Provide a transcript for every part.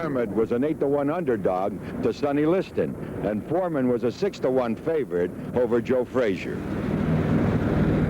Muhammad was an 8-to-1 underdog to Sonny Liston, and Foreman was a 6-to-1 favorite over Joe Frazier.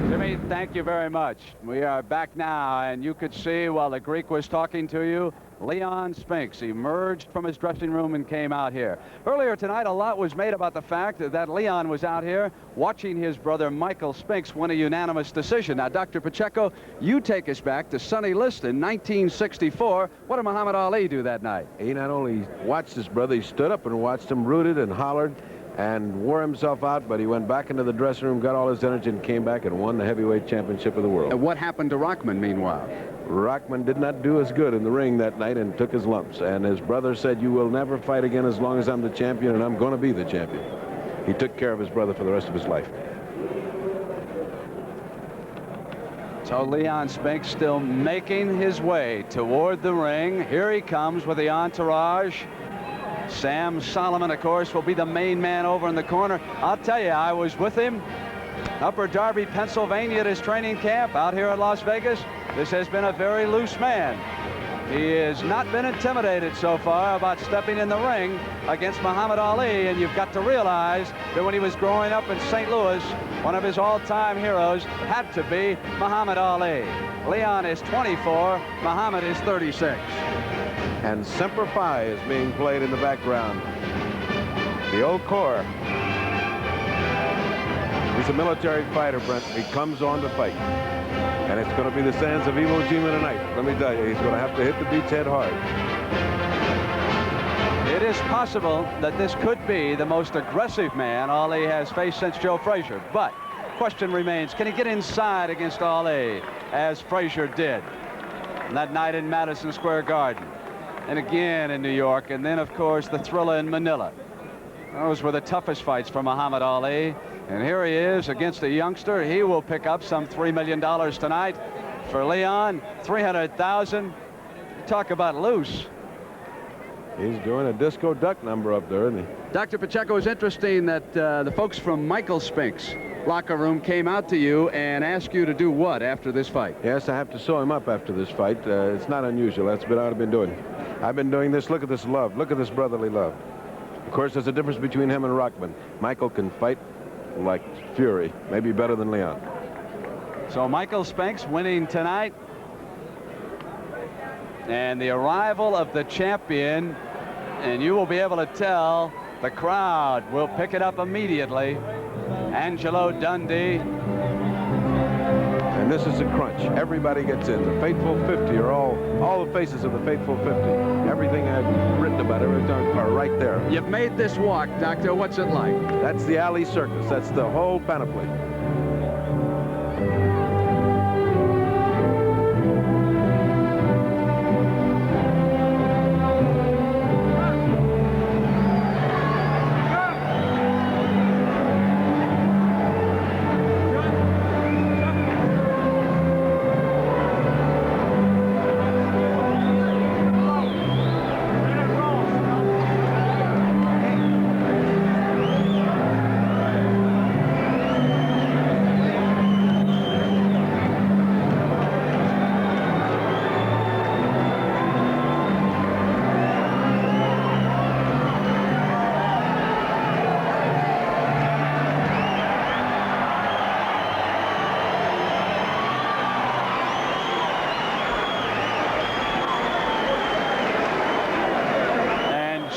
Jimmy, thank you very much. We are back now, and you could see while the Greek was talking to you, Leon Spinks emerged from his dressing room and came out here. Earlier tonight, a lot was made about the fact that Leon was out here watching his brother Michael Spinks win a unanimous decision. Now, Dr. Pacheco, you take us back to Sonny Liston, 1964. What did Muhammad Ali do that night? He not only watched his brother, he stood up and watched him, rooted and hollered and wore himself out, but he went back into the dressing room, got all his energy, and came back and won the heavyweight championship of the world. And what happened to Rockman, meanwhile? Rockman did not do as good in the ring that night and took his lumps. And his brother said, "You will never fight again as long as I'm the champion, and I'm going to be the champion." He took care of his brother for the rest of his life. So Leon Spinks still making his way toward the ring. Here he comes with the entourage. Sam Solomon, of course, will be the main man over in the corner. I'll tell you, I was with him Upper Darby, Pennsylvania at his training camp out here in Las Vegas. This has been a very loose man. He has not been intimidated so far about stepping in the ring against Muhammad Ali, and you've got to realize that when he was growing up in St. Louis, one of his all-time heroes had to be Muhammad Ali. Leon is 24, Muhammad is 36. And Semper Fi is being played in the background. The old corps. He's a military fighter, Brent. He comes on to fight. And it's going to be the sands of Iwo Jima tonight. Let me tell you, he's going to have to hit the beach's head hard. It is possible that this could be the most aggressive man Ali has faced since Joe Frazier. But question remains, can he get inside against Ali as Frazier did that night in Madison Square Garden? And again in New York, and then, of course, the Thriller in Manila. Those were the toughest fights for Muhammad Ali. And here he is against a youngster. He will pick up some $3 million tonight. For Leon, $300,000. Talk about loose. He's doing a disco duck number up there, isn't he? Dr. Pacheco, it's interesting that the folks from Michael Spinks' locker room came out to you and asked you to do what after this fight? Yes, I have to sew him up after this fight. It's not unusual. That's what I've been doing. I've been doing this. Look at this love. Look at this brotherly love. Of course, there's a difference between him and Rockman. Michael can fight like fury, maybe better than Leon. So Michael Spinks winning tonight. And the arrival of the champion, and you will be able to tell the crowd will pick it up immediately. Angelo Dundee. And this is a crunch. Everybody gets in. The Fateful 50 are all the faces of the Fateful 50. Everything I've written about everything are right there. You've made this walk, Doctor. What's it like? That's the Ali Circus. That's the whole panoply.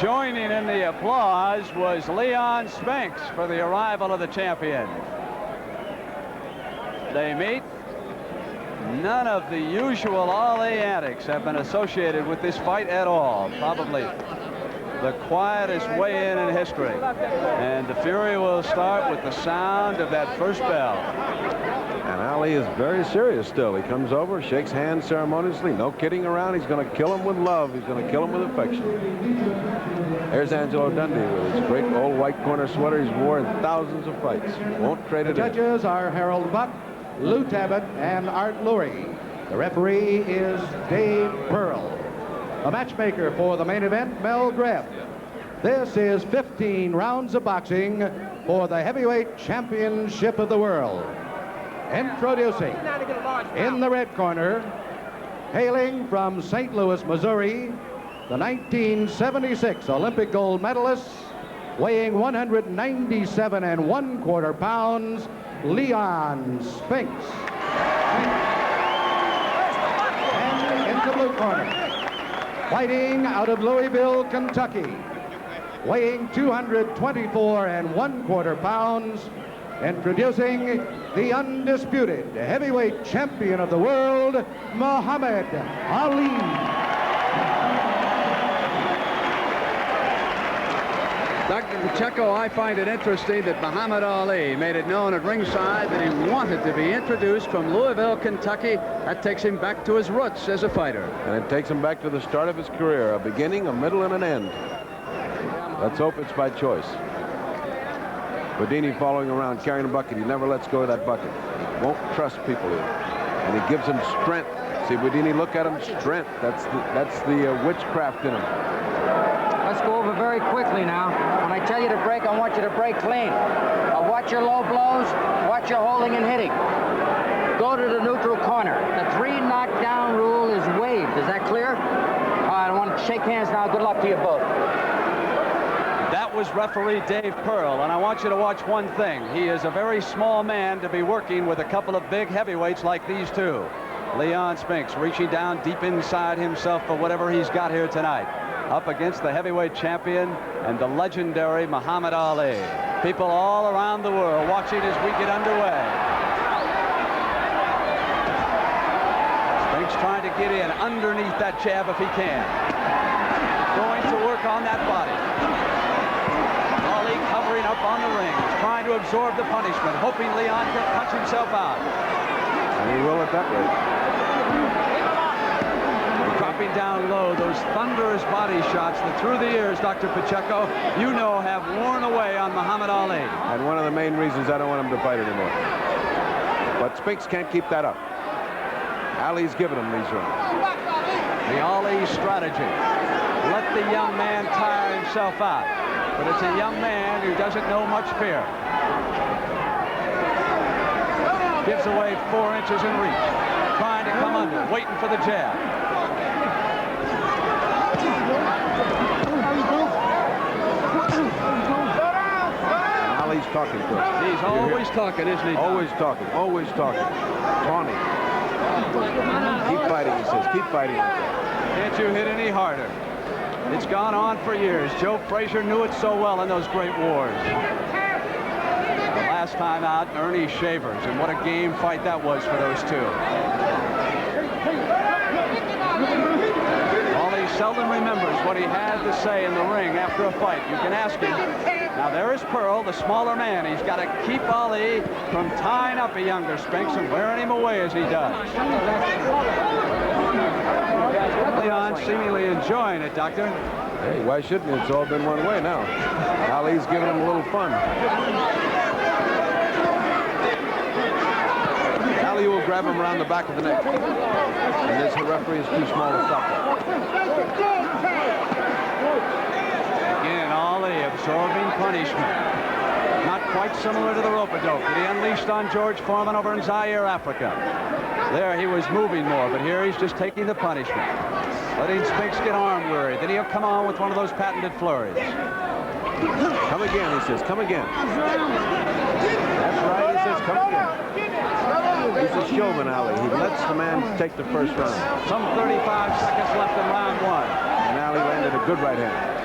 Joining in the applause was Leon Spinks for the arrival of the champion. They meet. None of the usual Ali antics have been associated with this fight at all. Probably the quietest weigh-in in history. And the fury will start with the sound of that first bell. And Ali is very serious still. He comes over, shakes hands ceremoniously. No kidding around. He's going to kill him with love. He's going to kill him with affection. There's Angelo Dundee with his great old white corner sweater he's worn in thousands of fights. Won't trade it. The judges are Harold Buck, Lou Tabbitt, and Art Lurie. The referee is Dave Pearl. The matchmaker for the main event, Mel Greb. This is 15 rounds of boxing for the heavyweight championship of the world. Introducing, in the red corner, hailing from St. Louis, Missouri, the 1976 Olympic gold medalist, weighing 197 1/4 pounds, Leon Spinks. And into blue corner, fighting out of Louisville, Kentucky, weighing 224 1/4 pounds, introducing the undisputed heavyweight champion of the world, Muhammad Ali. Dr. Pacheco, I find it interesting that Muhammad Ali made it known at ringside that he wanted to be introduced from Louisville, Kentucky. That takes him back to his roots as a fighter. And it takes him back to the start of his career, a beginning, a middle, and an end. Let's hope it's by choice. Bodini following around, carrying a bucket. He never lets go of that bucket. He won't trust people here. And he gives him strength. See, Bodini, look at him, strength. That's the witchcraft in him. Let's go over very quickly now. When I tell you to break, I want you to break clean. Watch your low blows, watch your holding and hitting. Go to the neutral corner. The 3 knockdown rule is waived. Is that clear? All right, I want to shake hands now. Good luck to you both. That was referee Dave Pearl, and I want you to watch one thing. He is a very small man to be working with a couple of big heavyweights like these two. Leon Spinks reaching down deep inside himself for whatever he's got here tonight, up against the heavyweight champion and the legendary Muhammad Ali. People all around the world watching as we get underway. Spinks trying to get in underneath that jab if he can. Going to work on that body. Ali covering up on the ring, trying to absorb the punishment, hoping Leon can punch himself out. And he will at that rate. Dropping down low, those thunderous body shots that through the years, Dr. Pacheco, you know, have worn away on Muhammad Ali. And one of the main reasons I don't want him to fight anymore. But Spinks can't keep that up. Ali's giving him these rounds. The Ali strategy. Let the young man tire himself out. But it's a young man who doesn't know much fear. Gives away 4 inches in reach. Trying to come under, waiting for the jab. Ali's talking to him. He's always talking, isn't he? Always talking, always talking. Taunting. Keep fighting, he says. Keep fighting, he says. Can't you hit any harder? It's gone on for years. Joe Frazier knew it so well in those great wars. The last time out, Ernie Shavers, and what a game fight that was for those two. Ali seldom remembers what he had to say in the ring after a fight. You can ask him. Now there is Pearl, the smaller man. He's got to keep Ali from tying up a younger Spinks and wearing him away as he does. Leon seemingly enjoying it, Doctor. Hey, why shouldn't he? It's all been one way now. Ali's giving him a little fun. Ali will grab him around the back of the neck. And this referee is too small to stop that. Again, Ali absorbing punishment. Not quite similar to the rope-a-dope that he unleashed on George Foreman over in Zaire, Africa. There he was moving more, but here he's just taking the punishment. Letting Spinks get arm weary. Then he'll come on with one of those patented flurries. Come again, he says. Come again. That's right, he says. Come again. He's a showman, Ali. He lets the man take the first round. Some 35 seconds left in round 1. And Ali landed a good right hand.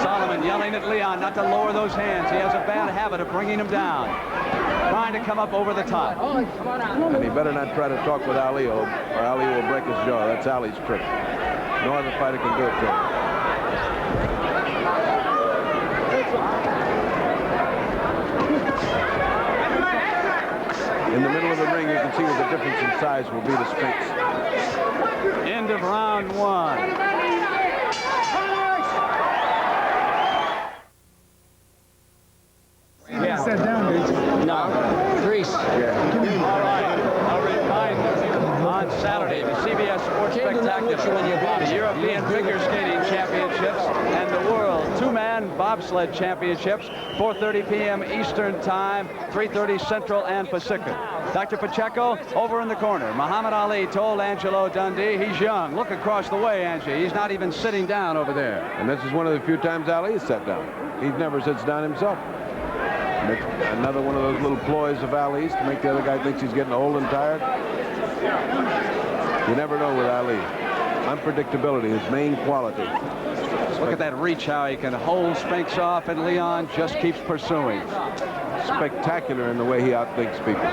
Solomon yelling at Leon not to lower those hands. He has a bad habit of bringing him down. Trying to come up over the top. And he better not try to talk with Ali, or Ali will break his jaw. That's Ali's trick. No other fighter can do it to him. In the middle of the ring, you can see what the difference in size will be to Spinks. End of round 1. Sit down, dude. No. Grease. All right. I'll remind you, on Saturday, the CBS Sports Spectacular, the European Figure Skating Championships, and the World Two-Man Bobsled Championships, 4:30 p.m. Eastern Time, 3:30 Central and Pacific. Dr. Pacheco over in the corner. Muhammad Ali told Angelo Dundee he's young. Look across the way, Angie. He's not even sitting down over there. And this is one of the few times Ali has sat down. He never sits down himself. And it's another one of those little ploys of Ali's to make the other guy think he's getting old and tired. You never know with Ali. Unpredictability, his main quality. Look at that reach, how he can hold Spinks off, and Leon just keeps pursuing. Spectacular in the way he outthinks people.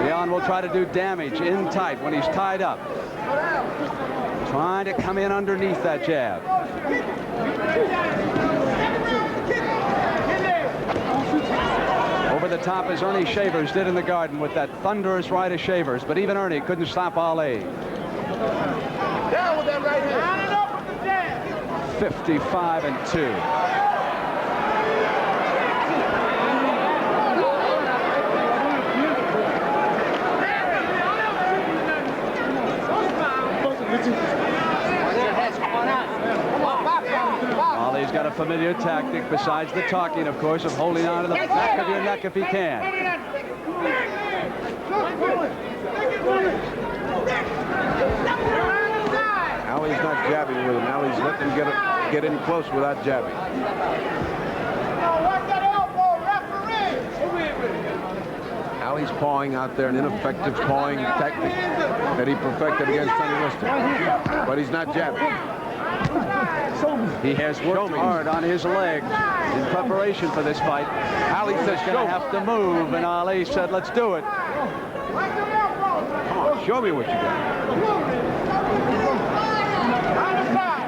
Leon will try to do damage in tight when he's tied up. Trying to come in underneath that jab. Over the top as Ernie Shavers did in the Garden with that thunderous right of Shavers, but even Ernie couldn't stop Ali. Down with that right hand. 55-2. Ali's got a familiar tactic besides the talking, of course, of holding on to the back of your neck if he can. Ali's not jabbing with him. Ali's letting him get in close without jabbing. Ali's pawing out there, an ineffective pawing tactic that he perfected against Sonny Liston. But he's not jabbing. He has worked hard on his leg in preparation for this fight. Ali says he's going to have to move, and Ali said, let's do it. Come on, show me what you got.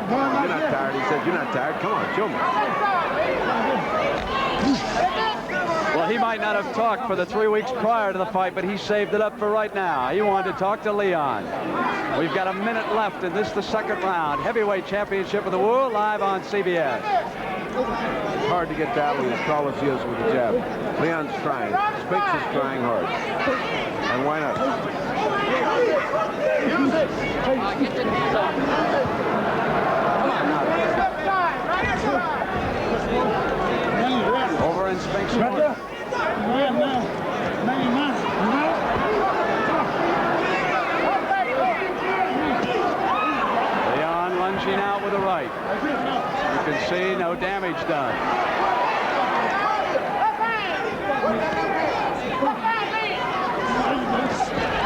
You're not tired. He said, you're not tired. Come on, show me. Well, he might not have talked for the 3 weeks prior to the fight, but he saved it up for right now. He wanted to talk to Leon. We've got a minute left in this, the second round. Heavyweight championship of the world, live on CBS. Hard to get to Ali as tall as he is with the jab. Leon's trying. Spinks is trying hard. And why not? Over in Spinks' corner. Leon lunging out with a right. You can see no damage done.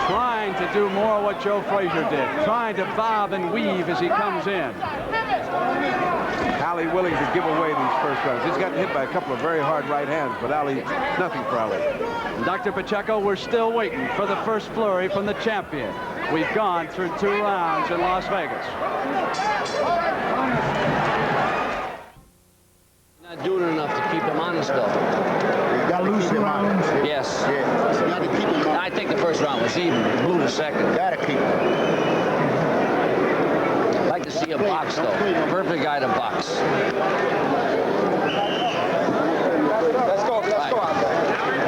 Trying to do more what Joe Frazier did. Trying to bob and weave as he comes in. Ali willing to give away these first rounds. He's gotten hit by a couple of very hard right hands, but Ali, nothing for Ali. Dr. Pacheco, we're still waiting for the first flurry from the champion. We've gone through 2 rounds in Las Vegas. Not doing enough to keep him honest, though. You gotta lose him honest. Yes. Yeah, you gotta keep him honest. I think the first round was even. Blew the second. Gotta keep him. I'd like to see a box, though. Perfect guy to box. Let's go out there.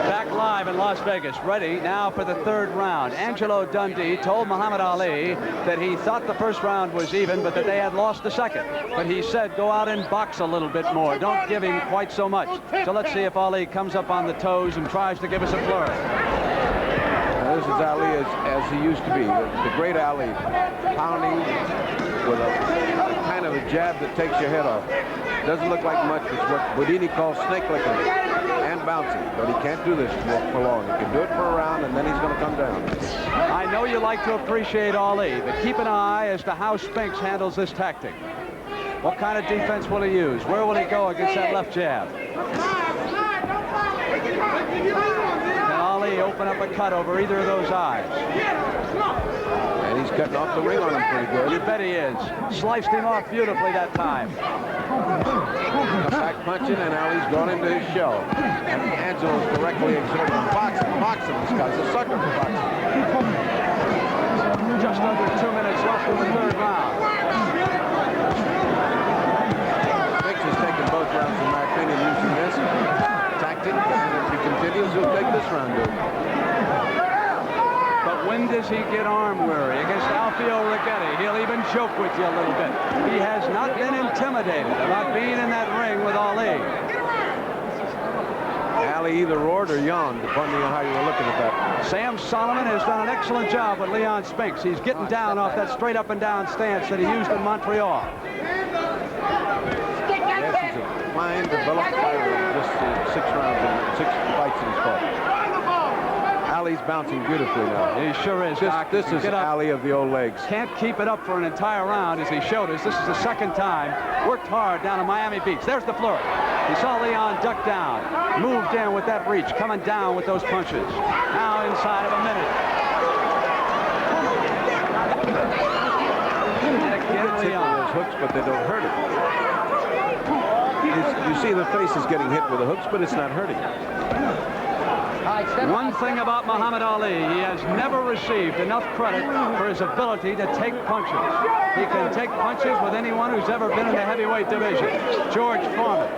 Back live in Las Vegas, ready now for the 3rd round. Angelo Dundee told Muhammad Ali that he thought the first round was even, but that they had lost the second. But he said, go out and box a little bit more. Don't give him quite so much. So let's see if Ali comes up on the toes and tries to give us a flurry. Now, this is Ali as he used to be. The great Ali, pounding with a kind of a jab that takes your head off. Doesn't look like much. It's what Boudini calls snake licking and bouncing. But he can't do this for long. He can do it for a round, and then he's going to come down. I know you like to appreciate Ali, but keep an eye as to how Spinks handles this tactic. What kind of defense will he use? Where will he go against that left jab? Can Ali open up a cut over either of those eyes? And he's cutting off the ring on him pretty good. You bet he is. Sliced him off beautifully that time. Back punching, and Ali's gone into his shell. And Angelo's correctly exhorting him. Boxing. This guy's a sucker for boxing. Just under 2 minutes left in the 3rd round. Spinks has taken both rounds, in my opinion, using this tactic. And if he continues, he'll take this round, dude. But when does he get arm weary? Against Alfio Rigetti, he'll even joke with you a little bit. He has not been intimidated about being in that ring with Ali. Ali either roared or yawned, depending on how you were looking at that. Sam Solomon has done an excellent job with Leon Spinks. He's getting down off that straight up and down stance that he used in Montreal. Yes, he's a fine, developed fighter. Just 6 rounds and 6 fights in his fight. Ali's bouncing beautifully now. He sure is, Doc. This is Ali of the old legs. Can't keep it up for an entire round, as he showed us. This is the second time. Worked hard down in Miami Beach. There's the flurry. You saw Leon duck down. Moved in with that reach. Coming down with those punches. Now inside of a minute. And again, Hits Leon. those hooks, but they don't hurt him. You see the face is getting hit with the hooks, but it's not hurting. One thing about Muhammad Ali, he has never received enough credit for his ability to take punches. He can take punches with anyone who's ever been in the heavyweight division. George Foreman,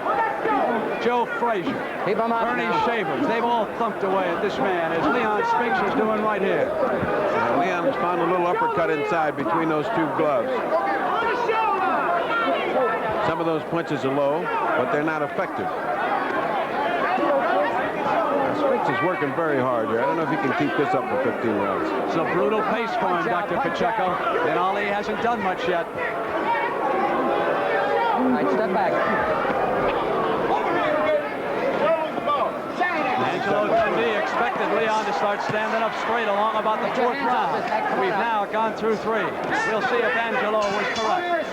Joe Frazier, Bernie Shavers, they've all thumped away at this man, as Leon Spinks is doing right here. And Leon's found a little uppercut inside between those 2 gloves. Some of those punches are low, but they're not effective. Spinks is working very hard here. I don't know if he can keep this up for 15 rounds. It's a brutal pace for him, Dr. Pacheco, and Ali hasn't done much yet. All right, step back. Angelo Dundee expected Leon to start standing up straight along about the 4th round. We've now gone through 3. We'll see if Angelo was correct.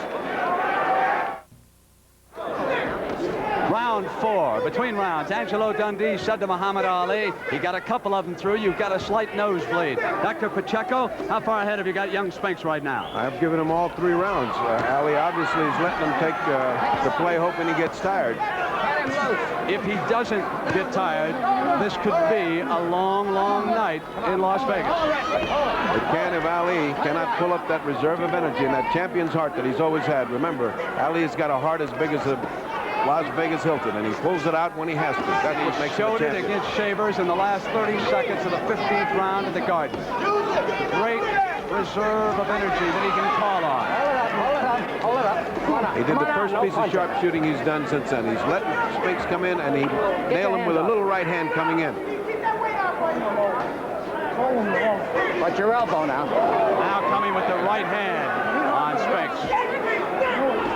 Round 4, between rounds, Angelo Dundee said to Muhammad Ali, he got a couple of them through, you've got a slight nosebleed. Dr. Pacheco, how far ahead have you got young Spinks right now? I've given him all 3 rounds. Ali obviously is letting him take the play, hoping he gets tired. If he doesn't get tired, this could be a long, long night in Las Vegas. It can if Ali cannot pull up that reserve of energy and that champion's heart that he's always had. Remember, Ali's got a heart as big as the Las Vegas Hilton, and he pulls it out when he has to. That's what makes him a Showed it champion. against Shavers in the last 30 seconds of the 15th round at the Garden. Great reserve of energy that he can call on. Hold it up. Come on up. He did the first piece of sharpshooting he's done since then. He's letting Spinks come in, and he nailed him with a little right hand coming in. Watch your elbow now. Now coming with the right hand on Spinks.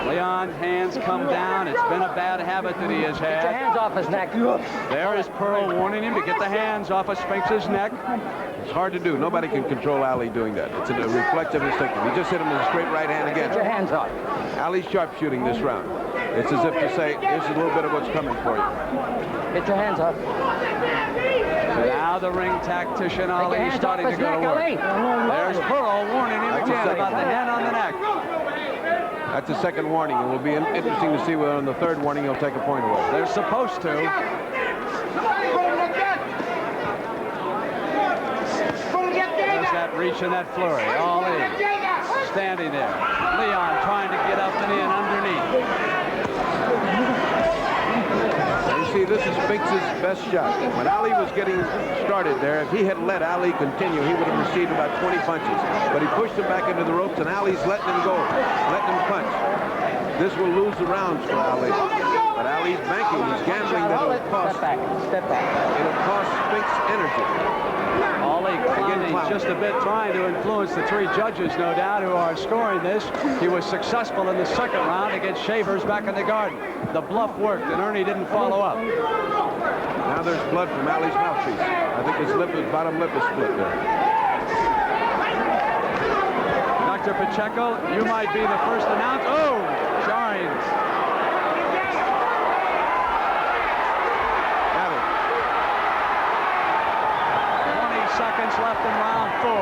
Leon's hands come down. It's been a bad habit that he has Get your had. hands off his neck. There is Pearl warning him to get the hands off of Spinks' neck. It's hard to do. Nobody can control Ali doing that. It's a reflective instinctive. He just hit him with a straight right hand again. Get your hands off. Ali's sharpshooting this round. It's as if to say, here's a little bit of what's coming for you. Get your hands off. Now the ring tactician Take your Ali hands starting off to his go to neck, work. Ali. There's Pearl warning him That's a again second. about the hand on the neck. That's a second warning. It will be interesting to see whether on the 3rd warning he'll take a point away. They're supposed to. There's that reach and that flurry. Ali standing there. Leon trying to get up and in underneath. You see, this is Spinks' best shot. When Ali was getting started there, if he had let Ali continue, he would have received about 20 punches. But he pushed him back into the ropes, and Ali's letting him go, letting him punch. This will lose the rounds for Ali. But Ali's banking. He's gambling that Hold it'll it. cost, Step back. Step back. it'll cost Spinks energy. Ali clowning just a bit, trying to influence the 3 judges, no doubt, who are scoring this. He was successful in the 2nd round against Shavers back in the Garden. The bluff worked, and Ernie didn't follow up. Now there's blood from Ali's mouthpiece. I think his bottom lip is split there. Dr. Pacheco, you might be the first announced. Oh, jarring. Got it. 20 seconds left in round 4.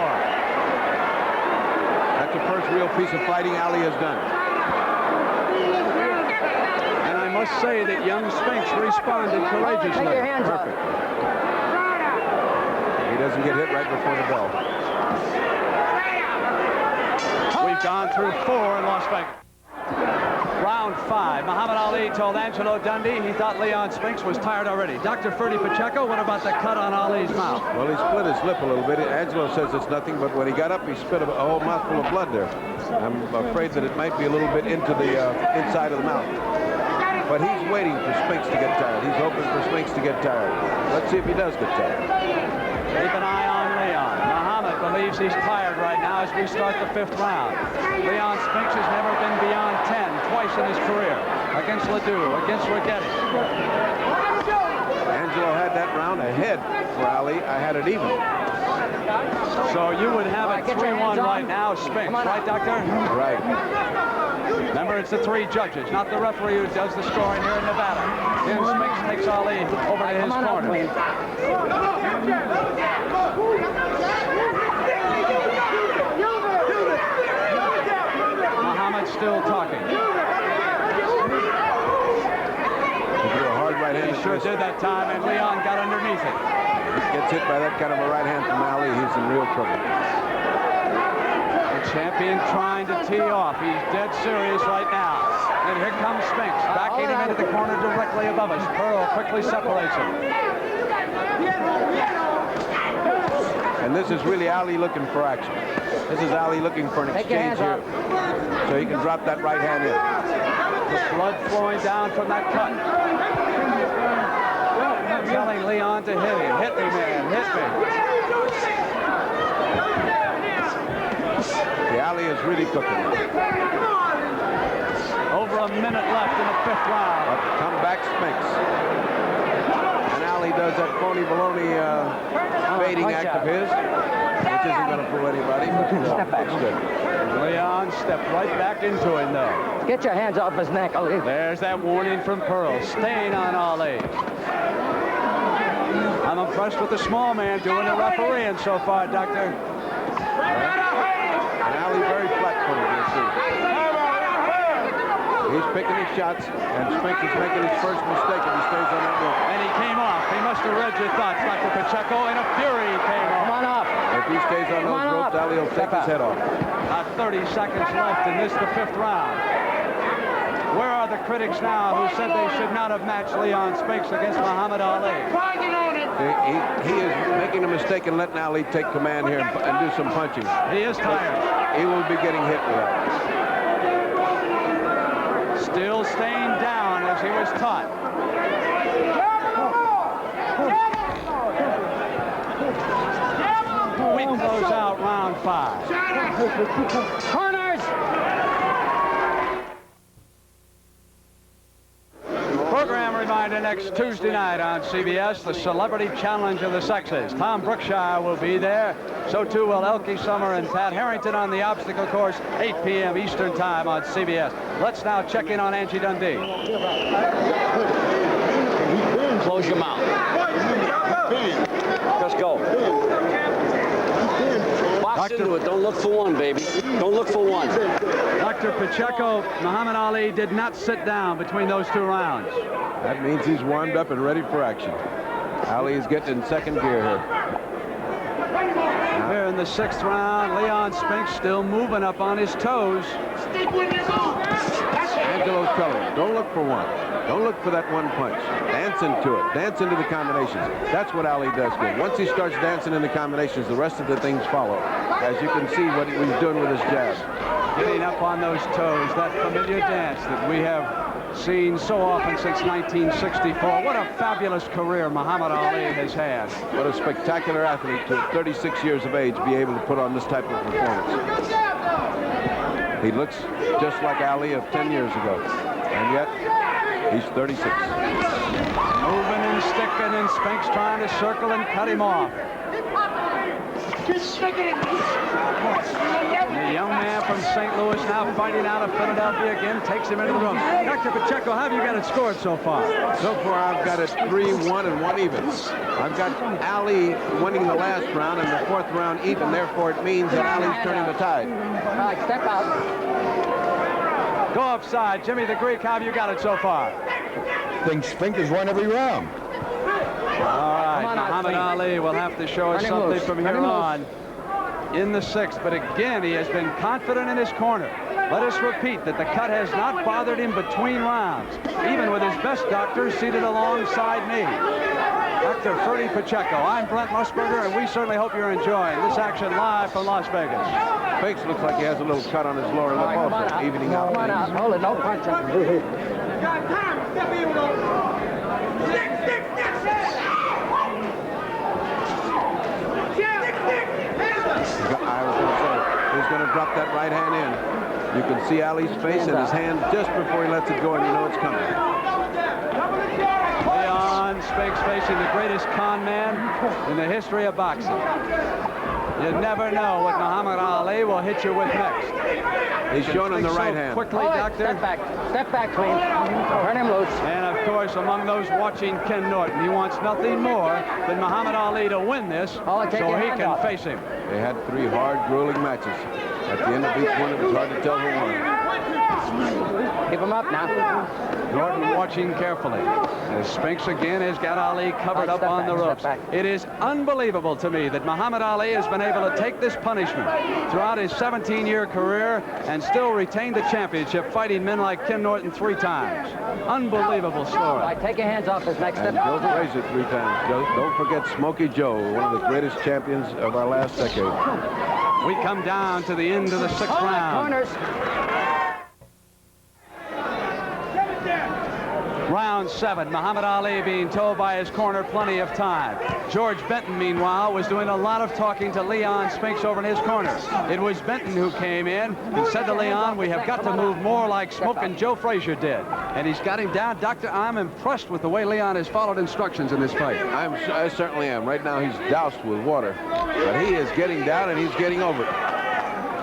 That's the first real piece of fighting Ali has done. And I must say that young Spinks responded courageously. Take your hands off. Perfect. He doesn't get hit right before the bell. We've gone through 4 in Las Vegas. Round 5. Muhammad Ali told Angelo Dundee he thought Leon Spinks was tired already. Dr. Ferdy Pacheco, what about the cut on Ali's mouth? Well, he split his lip a little bit. Angelo says it's nothing, but when he got up, he spit a whole mouthful of blood there. I'm afraid that it might be a little bit into the inside of the mouth. But he's waiting for Spinks to get tired. He's hoping for Spinks to get tired. Let's see if he does get tired. Keep an eye on Leon. Muhammad believes he's tired right now as we start the 5th round. Leon Spinks has never been beyond 10 twice in his career. Against Ledoux, against Rigetti. Angelo had that round ahead for Ali. I had it even. So you would have it 3-1 right now, Spinks, right, Doctor? Right. Remember, it's the 3 judges, not the referee who does the scoring here in Nevada. Then Spinks takes Ali over to his corner. Muhammad's still talking. He sure did that time, and Leon got underneath it. Gets hit by that kind of a right hand from Ali, he's in real trouble. The champion trying to tee off. He's dead serious right now. And here comes Spinks, backing him into the corner directly above us. Pearl quickly separates him. And this is really Ali looking for action. This is Ali looking for an exchange here. So he can drop that right hand in. The blood flowing down from that cut. Telling Leon to hit him. Hit me, man. Hit me. The Ali is really cooking. Over a minute left in the 5th round. Come back Spinks. And Ali does that phony baloney fading act of his, which isn't going to fool anybody. But Step back. it's good. Leon stepped right back into it, though. Get your hands off his neck, Ali. There's that warning from Pearl. Staying on Ali. I'm impressed with the small man doing the refereeing so far, Doctor. And Ali very flat-footed, you see. He's picking his shots, and Spinks is making his first mistake if he stays on that rope. And he came off. He must have read your thoughts, Dr. Pacheco. In a fury, he came off. Come on up. If he stays on those ropes, Ali will take his head off. 30 seconds left in this, the 5th round. Where are the critics now who said they should not have matched Leon Spinks against Muhammad Ali? He is making a mistake and letting Ali take command here and do some punching. He is tired. He will be getting hit with that. Still staying down as he was taught. We close out round 5. Corners! Program reminder next Tuesday night on CBS, the Celebrity Challenge of the Sexes. Tom Brookshire will be there. So too will Elkie Summer and Pat Harrington on the obstacle course, 8 p.m. Eastern Time on CBS. Let's now check in on Angie Dundee. Close your mouth. Just go. Box into it. Don't look for one, baby. Don't look for one. Dr. Pacheco, Muhammad Ali did not sit down between those 2 rounds. That means he's warmed up and ready for action. Ali is getting in second gear here. Here in the 6th round, Leon Spinks still moving up on his toes. Angelo's telling him, don't look for one. Don't look for that one punch. Dance into it. Dance into the combinations. That's what Ali does good. Once he starts dancing in the combinations, the rest of the things follow. As you can see what he was doing with his jab. Getting up on those toes, that familiar dance that we have seen so often since 1964. What a fabulous career Muhammad Ali has had. What a spectacular athlete to, at 36 years of age, be able to put on this type of performance. He looks just like Ali of 10 years ago. And yet, he's 36. Moving and sticking, and Spinks trying to circle and cut him off. The young man from St. Louis now fighting out of Philadelphia again, takes him into the room. Dr. Pacheco, how have you got it scored so far? So far, I've got it 3-1 and 1 even. I've got Ali winning the last round and the 4th round even. Therefore, it means that Ali's turning the tide. All right, step out. Go upside. Jimmy the Greek, how have you got it so far? I think Spinks has won every round. All right, Muhammad Ali will have to show us something from here on in the 6th. But again, he has been confident in his corner. Let us repeat that the cut has not bothered him between rounds, even with his best doctors seated alongside me. Dr. Ferdy Pacheco, I'm Brent Musburger, and we certainly hope you're enjoying this action live from Las Vegas. Spinks looks like he has a little cut on his lower lip also, evening out. Come on out. Hold it. No punch. He's going to drop that right hand in. You can see Ali's face and his hand just before he lets it go, and you know it's coming. Leon Spinks facing the greatest con man in the history of boxing. You never know what Muhammad Ali will hit you with next. He's showing him the right hand. Quickly, Oh, Doctor. Step back, clean. Turn him loose. And of course, among those watching Ken Norton, he wants nothing more than Muhammad Ali to win this so he can face him. They had 3 hard, grueling matches. At the end of each one, it was hard to tell who won. Keep him up now. Norton watching carefully. As Spinks again has got Ali covered up on the ropes. It is unbelievable to me that Muhammad Ali has been able to take this punishment throughout his 17-year career and still retain the championship, fighting men like Ken Norton 3 times. Unbelievable story. All right, take your hands off his neck. And Joe Frazier 3 times. Don't forget Smokey Joe, one of the greatest champions of our last decade. We come down to the end of the 6th round. Corners. Round 7, Muhammad Ali being told by his corner plenty of time. George Benton, meanwhile, was doing a lot of talking to Leon Spinks over in his corner. It was Benton who came in and said to Leon, we have got to move more like Smoking Joe Frazier did. And he's got him down. Doctor, I'm impressed with the way Leon has followed instructions in this fight. I certainly am. Right now, he's doused with water. But he is getting down, and he's getting over it.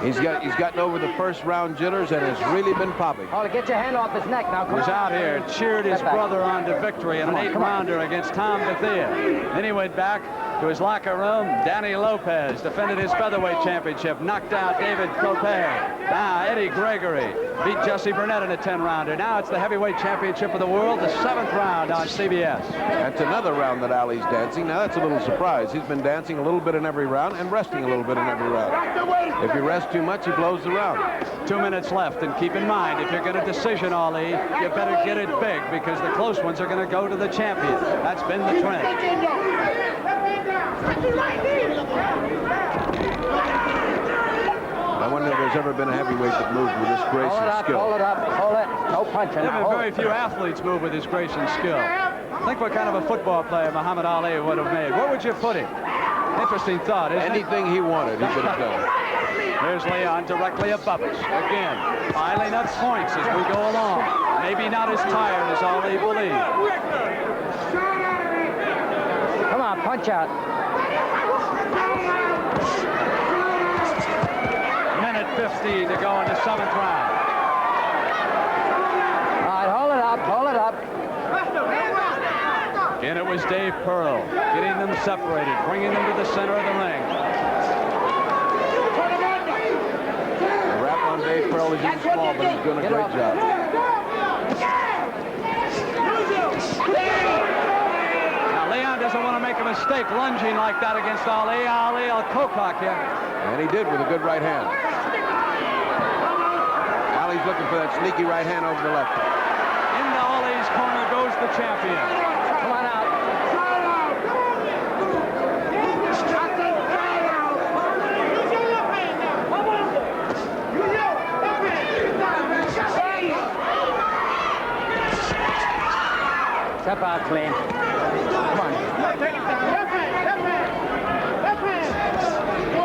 He's gotten over the first round jitters and has really been popping. Oh, get your hand off his neck now. He was out here, cheered his brother on to victory in an 8-rounder against Tom Bethea. Then he went back to his locker room. Danny Lopez defended his featherweight championship, knocked out David Copé. Now Eddie Gregory beat Jesse Burnett in a 10-rounder. Now it's the heavyweight championship of the world, the 7th round on CBS. That's another round that Ali's dancing. Now that's a little surprise. He's been dancing a little bit in every round and resting a little bit in every round. If you rest too much, he blows the round. 2 minutes left, and keep in mind, if you're going to decision Ali, you better get it big, because the close ones are going to go to the champion. That's been the trend. I wonder if there's ever been a heavyweight that moved with this grace and skill. Hold it up, hold it. No punching. There have been very few athletes move with his grace and skill. Think what kind of a football player Muhammad Ali would have made. Where would you put him? Interesting thought, isn't it? Anything he wanted, he could have done. There's Leon directly above us. Again, piling up points as we go along. Maybe not as tired as Ali believed. Come on, punch out. Minute 15 to go in the 7th round. All right, hold it up, hold it up. And it was Dave Pearl getting them separated, bringing them to the center of the ring. The rap on Dave Pearl is even small, but he's doing a great job. Now, Leon doesn't want to make a mistake lunging like that against Ali. Ali will co-cock you. And he did with a good right hand. Ali's looking for that sneaky right hand over the left. Into Ali's corner goes the champion. Come on out. Step out clean. Come on. Take it down. Left hand. Left hand. Left hand.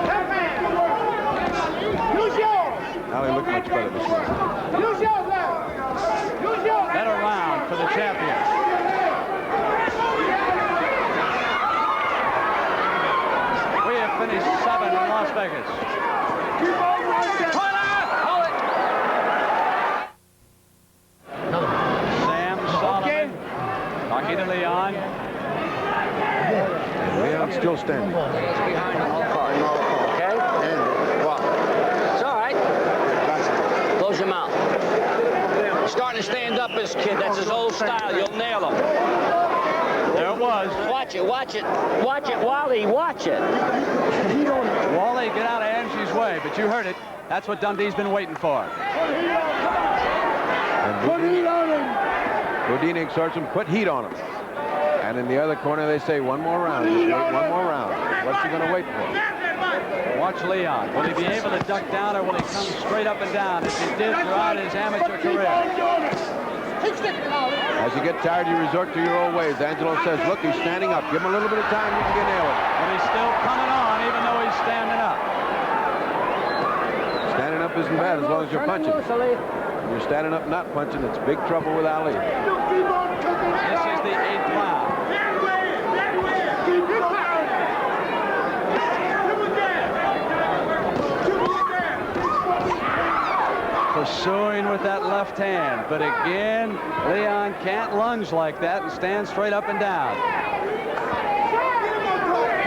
Left hand. Use yours. Ali looked much better this one. Use yours now. Use yours. Better round for the champion. We have finished 7 in Las Vegas. Sam Solomon talking to Leon. And Leon's still standing. Okay? It's all right. Close your mouth. He's starting to stand up, this kid. That's his old style. You'll nail him. There it was. Watch it, watch it. Watch it, Wally. Watch it. Wally, get out of Angie's way, but you heard it. That's what Dundee's been waiting for. And Boudini exhorts him, put heat on him. And in the other corner, they say, one more round. Just wait one more round. What's he going to wait for? Watch Leon. Will he be able to duck down, or will he come straight up and down as he did throughout his amateur career? As you get tired, you resort to your old ways. Angelo says, look, he's standing up. Give him a little bit of time, you can nail it. But he's still coming on, even though he's standing up. Standing up isn't bad as long as you're punching. When you're standing up not punching, it's big trouble with Ali. This is the 8th round. Pursuing with that left hand, but again, Leon can't lunge like that and stand straight up and down.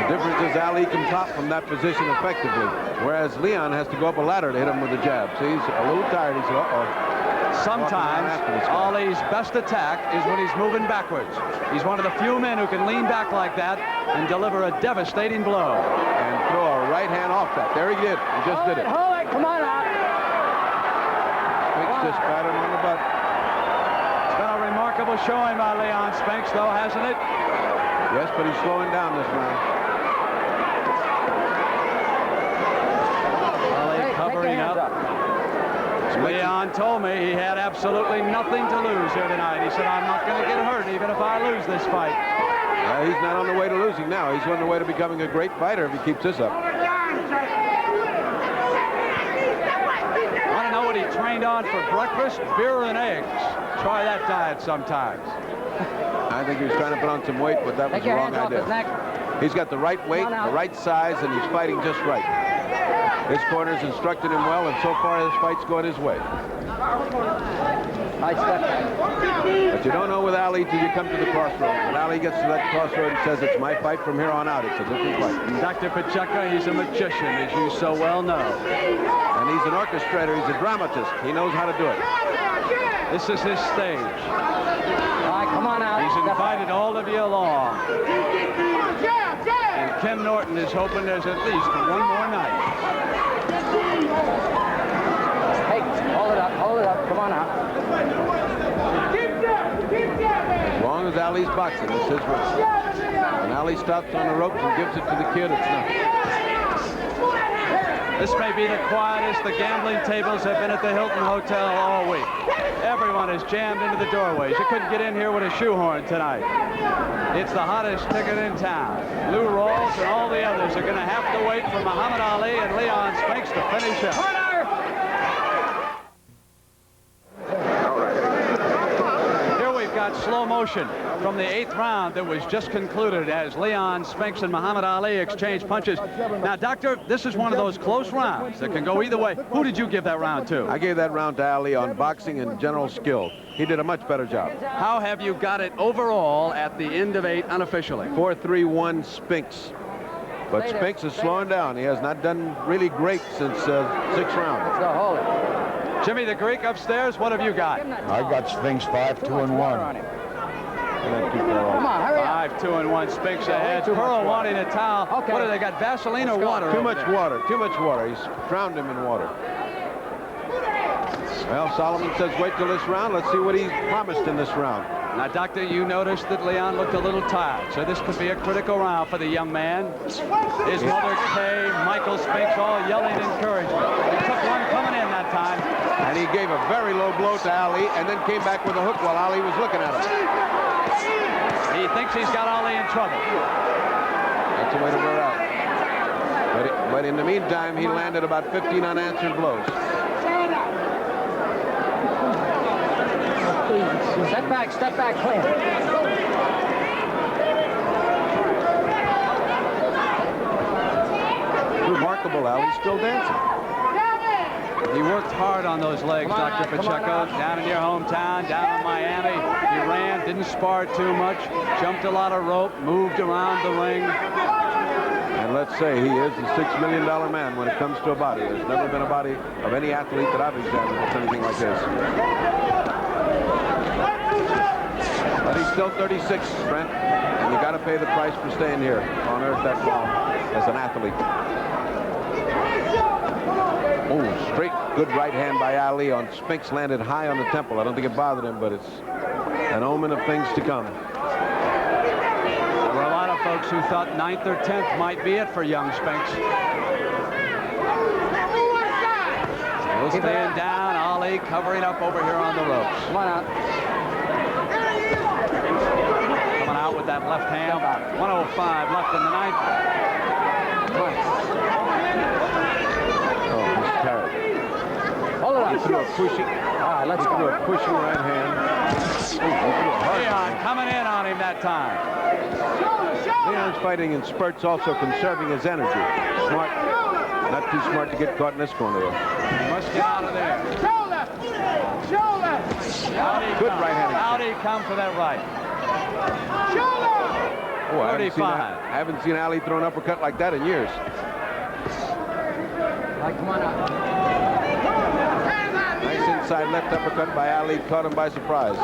The difference is Ali can pop from that position effectively, whereas Leon has to go up a ladder to hit him with a jab. See, he's a little tired. He said, uh-oh. Sometimes Ali's best attack is when he's moving backwards. He's one of the few men who can lean back like that and deliver a devastating blow. And throw a right hand off that. There he did. He just did it. Hold it. Come on out. Spinks just pat him on the butt. It's been a remarkable showing by Leon Spinks, though, hasn't it? Yes, but he's slowing down this round. Ali covering up. Leon told me he had absolutely nothing to lose here tonight. He said, I'm not going to get hurt even if I lose this fight. He's not on the way to losing now. He's on the way to becoming a great fighter if he keeps this up. Want to know what he trained on for breakfast? Beer and eggs. Try that diet sometimes. I think he was trying to put on some weight, but that was the wrong idea. He's got the right weight, the right size, and he's fighting just right. His corner's instructed him well, and so far this fight's going his way. Nice step back. But you don't know with Ali till you come to the crossroads. When Ali gets to that crossroad and says, it's my fight from here on out, it's a different fight. Dr. Pacheco, he's a magician, as you so well know. And he's an orchestrator. He's a dramatist. He knows how to do it. This is his stage. All right, come on out. He's invited all of you along. And Ken Norton is hoping there's at least one more night. Hey, hold it up. Hold it up. Come on out. As long as Ali's boxing, it's his rope. When Ali stops on the ropes and gives it to the kid, it's nothing. This may be the quietest the gambling tables have been at the Hilton Hotel all week. Everyone is jammed into the doorways. You couldn't get in here with a shoehorn tonight. It's the hottest ticket in town. Lou Rawls and all the others are going to have to wait for Muhammad Ali and Leon Spinks to finish up. Here we've got slow motion from the 8th round that was just concluded as Leon Spinks and Muhammad Ali exchange punches. Now, Doctor, this is one of those close rounds that can go either way. Who did you give that round to? I gave that round to Ali on boxing and general skill. He did a much better job. How have you got it overall at the end of 8 unofficially? 4-3-1 Spinks. But Spinks is slowing down. He has not done really great since 6th round. Let's go, hold it. Jimmy the Greek upstairs, what have you got? I got Spinks 5-2-1. Come on, hurry up. 5-2-1, Spinks ahead. Pearl wanting a towel. Okay. What do they got, Vaseline or water? Too much water, too much water. He's drowned him in water. Well, Solomon says wait till this round. Let's see what he's promised in this round. Now, Doctor, you noticed that Leon looked a little tired, so this could be a critical round for the young man. His mother, Kay, Michael Spinks, all yelling encouragement. He took one coming in that time. And he gave a very low blow to Ali and then came back with a hook while Ali was looking at him. He thinks he's got Ali in trouble. That's the way to wear out. But in the meantime, he landed about 15 unanswered blows. Step back, clear. Remarkable, Ali's still dancing. He worked hard on those legs, Dr. Pacheco. Down in your hometown, down in Miami. He ran, didn't spar too much, jumped a lot of rope, moved around the ring. And let's say he is the $6 million man when it comes to a body. There's never been a body of any athlete that I've examined that's anything like this. But he's still 36, Brent, and you got to pay the price for staying here on earth that long as an athlete. Oh, straight, good right hand by Ali on Spinks, landed high on the temple. I don't think it bothered him, but it's an omen of things to come. There were a lot of folks who thought 9th or 10th might be it for young Spinks. Still staying down, Ali covering up over here on the ropes. Come on out. Coming out with that left hand. 105 left in the ninth. Oh, he's tired. Hold it He up. threw a pushing. Let's He threw go. a pushing right hand. Ooh, he threw a hard Leon hand. coming in on him that time. Leon's fighting in spurts, also conserving his energy. Smart. Not too smart to get caught in this corner, though. He must get out of there. Shoulder! Shoulder! Out he Good comes. right-handed Out he comes for that right. Shoulder! Oh, I 35. haven't seen Ali throw an uppercut like that in years. All right, come on up. Nice inside left uppercut by Ali. Caught him by surprise.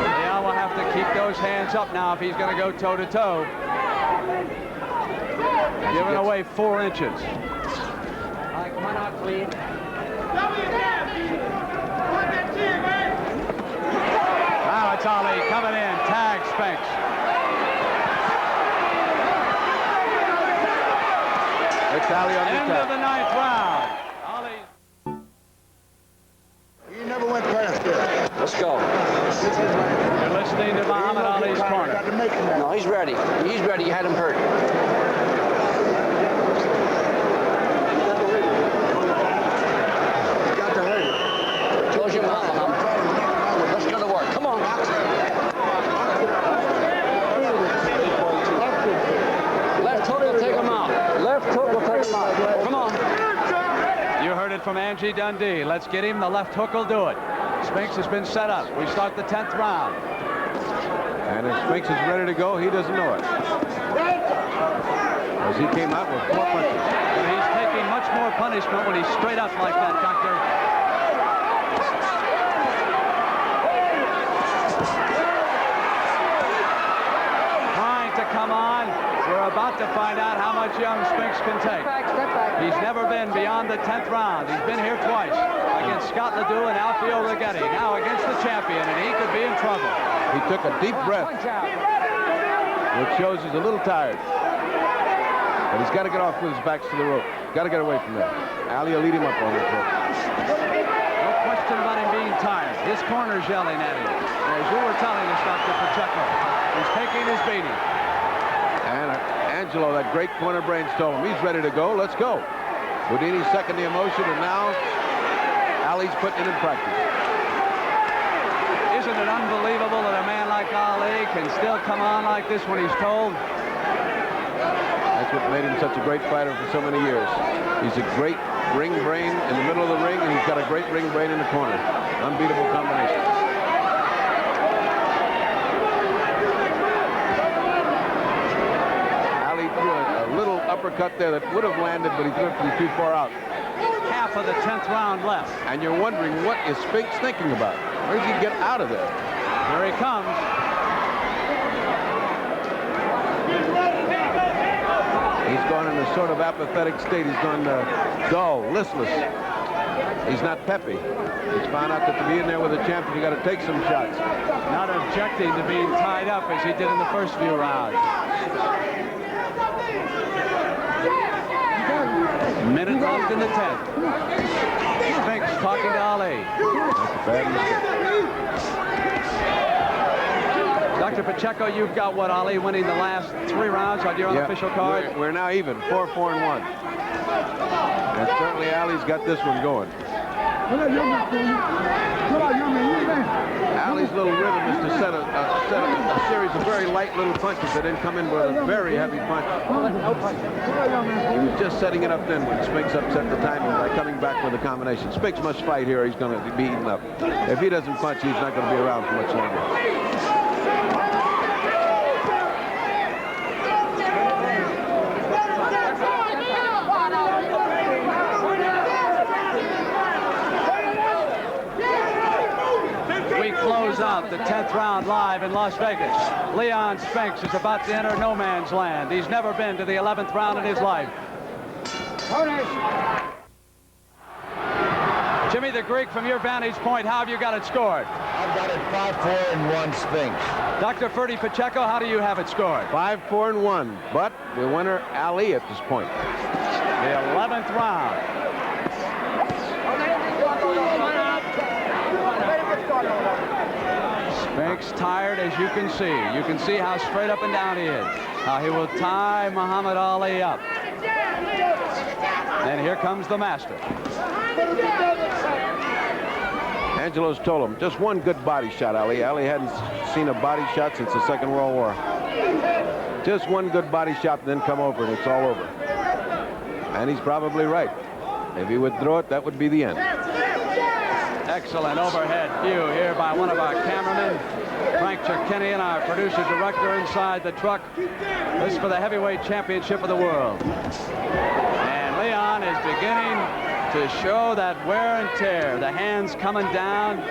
Leon will have to keep those hands up now if he's going to go toe-to-toe. Giving away 4 inches. All right, come on out, clean. Now it's Ali coming in. Tag Spinks. It's Ali on the End of top. the 9th round. Ali. You never went past there. Let's go. You're listening to Muhammad Ali's corner. Got to make him that. No, he's ready. He's ready. You had him hurt. Got to hurt him. Close your mouth, Muhammad. Let's go to work. Come on. Left hook will take him out. Left hook will take him out. Come on. You heard it from Angie Dundee. Let's get him. The left hook will do it. Spinks has been set up. We start the 10th round. And if Spinks is ready to go, he doesn't know it. As he came out with 4 punches. But he's taking much more punishment when he's straight up like that, Doctor. Trying to come on. We're about to find out how much young Spinks can take. Step back. He's never been beyond the 10th round. He's been here twice against Scott Ledoux and Alfio Righetti. Now against the champion, and he could be in trouble. He took a deep breath, Punch out. which shows he's a little tired. But he's got to get off with his backs to the rope. Got to get away from there. Ali will lead him up on the rope. No question about him being tired. His corner's yelling at him. As you were telling us, Dr. Pacheco, he's taking his beating. And Angelo, that great corner brains, told him he's ready to go. Let's go. Houdini's second the emotion, and now Ali's putting it in practice. Isn't it unbelievable that a man like Ali can still come on like this when he's told? That's what made him such a great fighter for so many years. He's a great ring brain in the middle of the ring, and he's got a great ring brain in the corner. Unbeatable combination. Ali threw a little uppercut there that would have landed, but he threw it too far out. Half of the 10th round left. And you're wondering, what is Spinks thinking about? Where does he get out of there? Here he comes. He's gone in a sort of apathetic state. He's gone dull, listless. He's not peppy. He's found out that to be in there with a champion, you got to take some shots. Not objecting to being tied up as he did in the first few rounds. Minute left in the 10th. Spinks talking to Ali. That's a bad mistake. Dr. Pacheco, you've got what, Ali, winning the last 3 rounds on your unofficial card? We're now even, 4-4-1. And certainly Ali's got this one going. Ali's little rhythm is to set a series of very light little punches that didn't come in with a very heavy punch. He was just setting it up then when Spinks upset the timing by coming back with a combination. Spinks must fight here, he's going to be eaten up. If he doesn't punch, he's not going to be around for much longer. Close out the 10th round live in Las Vegas. Leon Spinks is about to enter no man's land. He's never been to the 11th round in his life. Jimmy the Greek, from your vantage point, how have you got it scored? I've got it 5-4-1 Spinks. Dr. Ferdy Pacheco, how do you have it scored? 5-4-1, but the winner, Ali, at this point. The 11th round. Spinks tired, as you can see. You can see how straight up and down he is. How he will tie Muhammad Ali up. And here comes the master. Angelo's told him, just one good body shot, Ali. Ali hadn't seen a body shot since the Second World War. Just one good body shot and then come over and it's all over. And he's probably right. If he would throw it, that would be the end. Excellent overhead view here by one of our cameramen, Frank Chirkinian, our producer-director inside the truck. This is for the heavyweight championship of the world. And Leon is beginning to show that wear and tear. The hands coming down,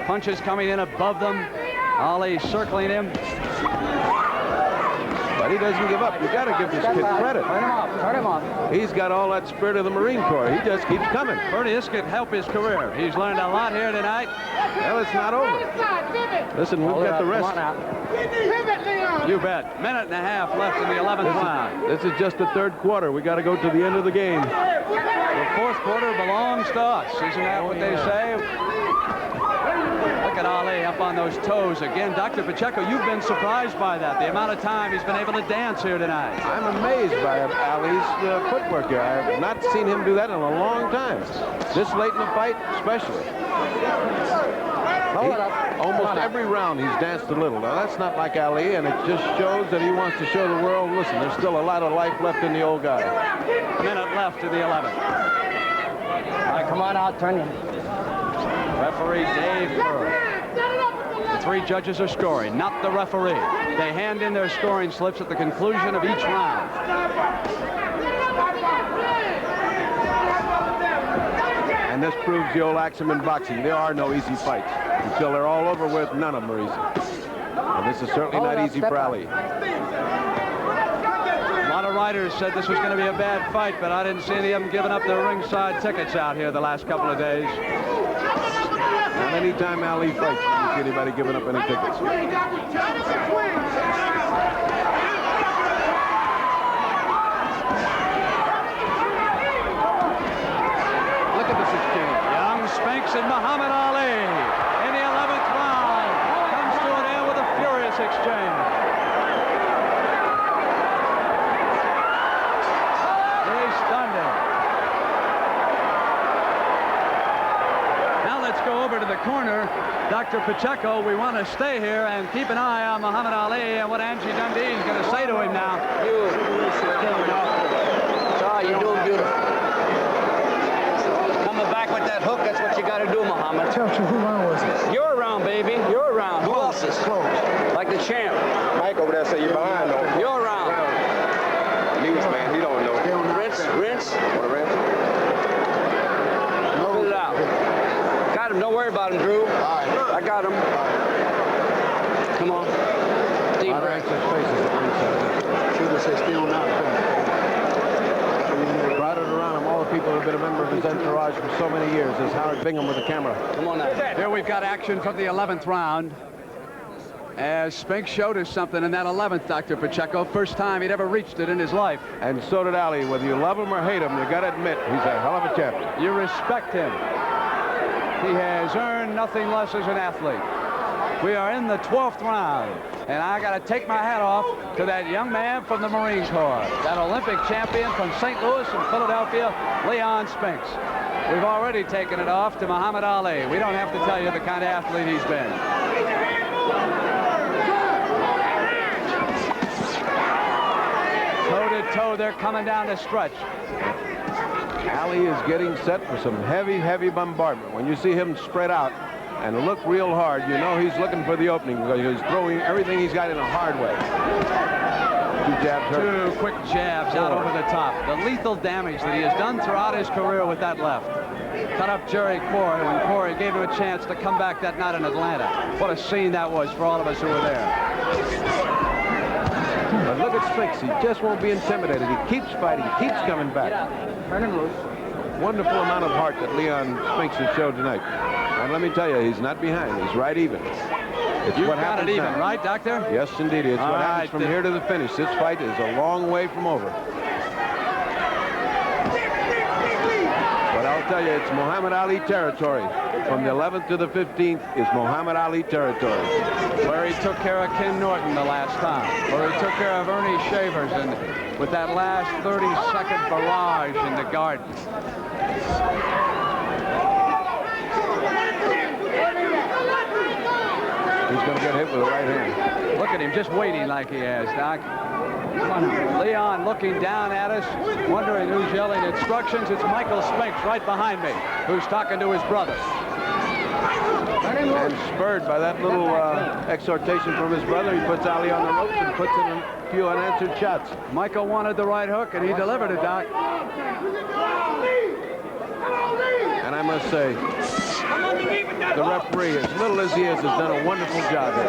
punches coming in above them. Ali circling him. But he doesn't give up. You got to give this kid credit. Turn him off. Turn him off. He's got all that spirit of the Marine Corps. He just keeps coming. Bertie, this could help his career. He's learned a lot here tonight. Well, it's not over. Listen, we've got the rest. Come on out. You bet. Minute and a half left in the 11th round. This is just the third quarter. We got to go to the end of the game. The fourth quarter belongs to us. Isn't that what they say? Look at Ali up on those toes again. Dr. Pacheco, you've been surprised by that. The amount of time he's been able to dance here tonight. I'm amazed by Ali's footwork here. I have not seen him do that in a long time. This late in the fight, especially. Almost every round he's danced a little. Now, that's not like Ali, and it just shows that he wants to show the world, listen, there's still a lot of life left in the old guy. A minute left in the 11th. All right, come on out. Turn him. Referee Dave Pearl. The three judges are scoring, not the referee. They hand in their scoring slips at the conclusion of each round. And this proves the old axiom in boxing. There are no easy fights. Until they're all over with, none of them are easy. And this is certainly not easy for Ali. A lot of writers said this was going to be a bad fight, but I didn't see any of them giving up their ringside tickets out here the last couple of days. Not any time Ali fights, you see anybody giving up any tickets. Look at this exchange. Young Spinks and Muhammad Ali in the 11th round comes to an end with a furious exchange. He stunned him. Now let's go over to the corner. Dr. Pacheco, we want to stay here and keep an eye on Muhammad Ali and what Angie Dundee is going to say to him now. You're doing beautiful. Coming back with that hook, that's what you got to do, Muhammad. Tell you who round was it? You're around, baby. You're around. Who else is? Close. Like the champ. Mike over there say you're behind though. You're around. Newsman, he don't know. Rinse. Wanna rinse? Fill it out. Got him. Don't worry about him, Drew. All right. I got him. Come on. Deep breath. Shooter say still not. Crowded around him, all the people who've been a member of his entourage for so many years. There's Howard Bingham with the camera. Come on now. Here we've got action from the 11th round. As Spinks showed us something in that 11th, Dr. Pacheco. First time he'd ever reached it in his life. And so did Ali. Whether you love him or hate him, you got to admit, he's a hell of a champion. You respect him. He has earned nothing less as an athlete. We are in the 12th round, and I got to take my hat off to that young man from the Marine Corps, that Olympic champion from St. Louis and Philadelphia, Leon Spinks. We've already taken it off to Muhammad Ali. We don't have to tell you the kind of athlete he's been. Toe-to-toe, they're coming down the stretch. Ali is getting set for some heavy, heavy bombardment. When you see him spread out and look real hard, you know he's looking for the opening because he's throwing everything he's got in a hard way. Two jabs hurt. Two quick jabs out over the top. The lethal damage that he has done throughout his career with that left. Cut up Jerry Corey when Corey gave him a chance to come back that night in Atlanta. What a scene that was for all of us who were there. But look at Spinks. He just won't be intimidated. He keeps fighting, keeps coming back. Turn him loose. Wonderful amount of heart that Leon Spinks has showed tonight. And let me tell you, he's not behind. He's right even. It's You've what got it happens even, now. right, Doctor? Yes, indeed. It's All what right, happens from here to the finish. This fight is a long way from over. But I'll tell you, it's Muhammad Ali territory. From the 11th to the 15th is Muhammad Ali territory. Where he took care of Ken Norton the last time. Where he took care of Ernie Shavers and with that last 30-second barrage in the Garden. He's going to get hit with the right hand. Look at him just waiting like he has, Doc. Leon looking down at us, wondering who's yelling instructions. It's Michael Spinks right behind me, who's talking to his brother. And spurred by that little exhortation from his brother, he puts Ali on the ropes and puts in a few unanswered shots. Michael wanted the right hook, and he delivered it, Doc. And I must say, the referee, as little as he is, has done a wonderful job here.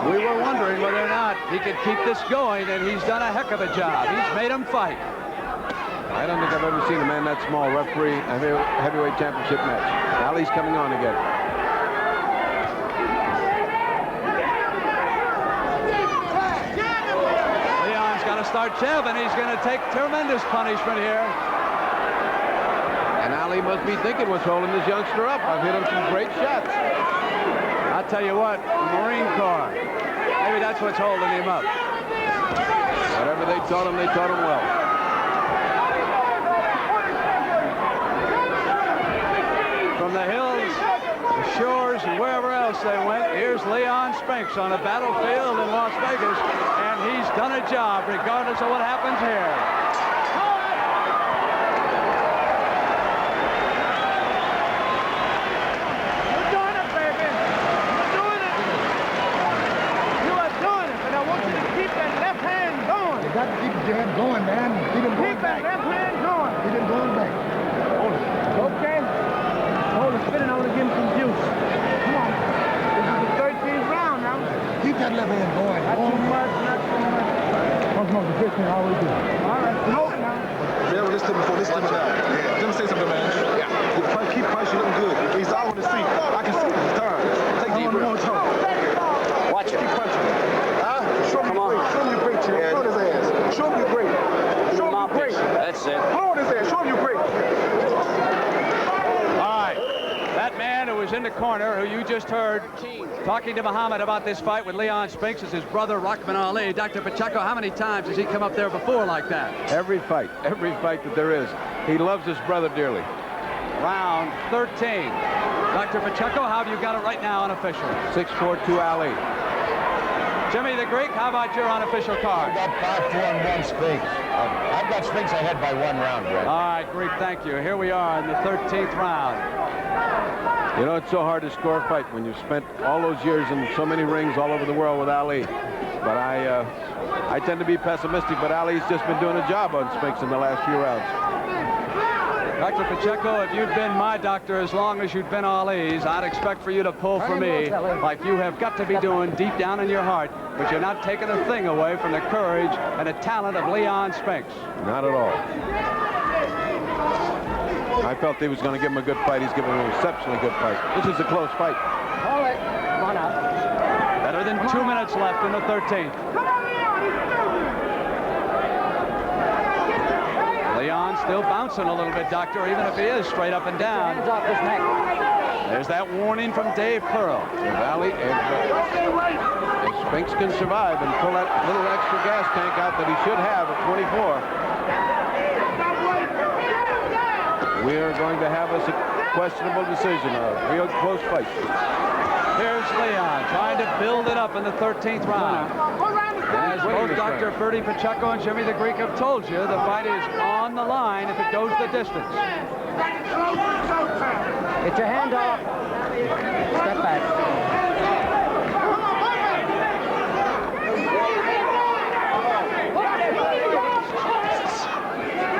We were wondering whether or not he could keep this going, and he's done a heck of a job. He's made him fight. I don't think I've ever seen a man that small referee a heavyweight championship match. Ali's coming on again. Leon's got to start jabbing. He's going to take tremendous punishment here. And Ali must be thinking what's holding this youngster up. I've hit him some great shots. I'll tell you what, Marine Corps. Maybe that's what's holding him up. Whatever they taught him well. From the hills, the shores, and wherever else they went, here's Leon Spinks on a battlefield in Las Vegas, and he's done a job regardless of what happens here. Got to keep your hand going, man. Keep him going back. Keep that left hand going. Keep him going back. Hold it. Okay. Hold it. Spin it. I want to give him some juice. Come on. This is the 13th round now. Keep that left hand going. Not too much. Not too much. Talking about the 15th, how we do. All right. Hold it now. Yeah, listen to me before. Listen to me now. Let me say something, man. Yeah. Keep punching him good. He's all on the seat. I can see it. It's time. Take deep breath. Watch it. Keep punching. Show me your great. Show me your great, champ. Show his ass. Show him your great. Show him your great. That's it. Hold his ass. Show him your great. All right. That man who was in the corner, who you just heard talking to Muhammad about this fight with Leon Spinks, is his brother, Rahman Ali. Dr. Pacheco, how many times has he come up there before like that? Every fight that there is. He loves his brother dearly. Round 13. Dr. Pacheco, how have you got it right now unofficial? 6-4-2 Ali. Jimmy the Greek, how about your unofficial card? I got 5-4-1 Spinks. I've got Spinks ahead by 1 round, Brett. All right, Greek, thank you. Here we are in the 13th round. You know, it's so hard to score a fight when you've spent all those years in so many rings all over the world with Ali. But I tend to be pessimistic, but Ali's just been doing a job on Spinks in the last few rounds. Dr. Pacheco, if you'd been my doctor as long as you'd been Ali's, I'd expect for you to pull for me like you have got to be doing deep down in your heart, but you're not taking a thing away from the courage and the talent of Leon Spinks. Not at all. I felt he was going to give him a good fight. He's given him an exceptionally good fight. This is a close fight. Hold it. Come on out. Better than 2 minutes left in the 13th. Leon still bouncing a little bit, Doctor, even if he is straight up and down. Hands off his neck. There's that warning from Dave Pearl. If Spinks can survive and pull that little extra gas tank out that he should have at 24, we are going to have a questionable decision, a real close fight. Here's Leon trying to build it up in the 13th round. As both Dr. Bertie Pacheco and Jimmy the Greek have told you, the fight is on the line if it goes the distance. Get your hand off. Step back.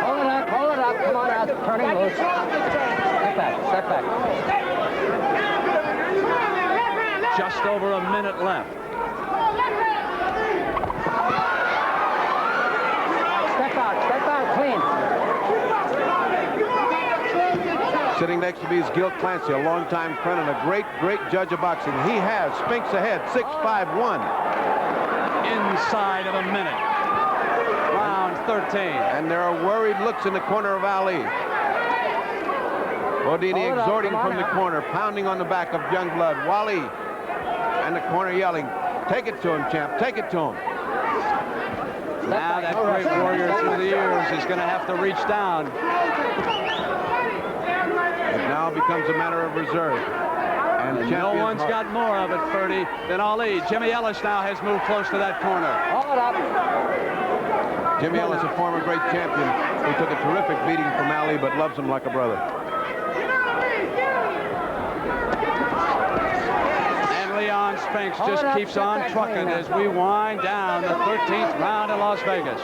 Hold it up, hold it up. Come on out, turning loose. Step back, step back. Just over a minute left. Step out, clean. Sitting next to me is Gil Clancy, a longtime friend and a great, great judge of boxing. He has Spinks ahead, 6-5-1. Inside of a minute. Round 13. And there are worried looks in the corner of Ali. Bodini exhorting from the corner, pounding on the back of Youngblood. Wally and the corner yelling, take it to him, champ, take it to him. Now that great warrior through the years is going to have to reach down. It now becomes a matter of reserve. And no one's got more of it, Ferdy, than Ali. Jimmy Ellis now has moved close to that corner. Hold up. Jimmy Ellis, a former great champion, who took a terrific beating from Ali, but loves him like a brother. And Leon Spinks just keeps on trucking as we wind down the 13th round in Las Vegas.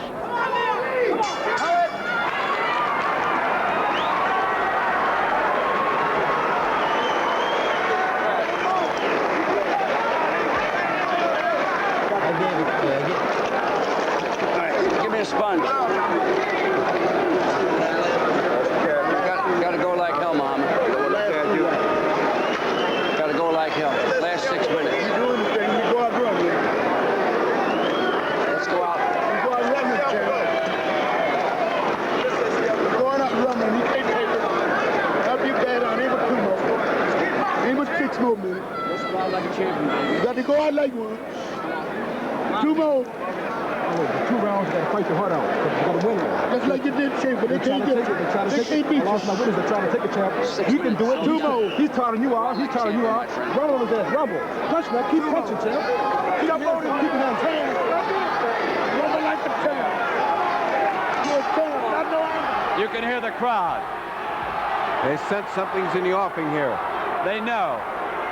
Give me a sponge. Got to go like hell, Mom. Got to go like hell. Last 6 minutes. You do anything, you go out running. Let's go out. You go out running, Ken. Going out running, you can't take it. That'll be bad on ain't but 2 more. Ain't but 6 more minutes. Let's go out like a champion. You got to go out like one. 2 more. The 2 rounds, you got to fight your heart out. You got to win it. Just like you did, Champ, but they can't get it. They can't beat I lost my witness. They're trying to take it, champ. You can do it. 2 more. He's tiring you out. He's tiring you out. Rumble his ass. Rumble. Punch, man. Keep punching, champ. Keep on keep your hands. Rumble like the champ. You're a champ. I know I'm... You can hear the crowd. They sense something's in the offing here. They know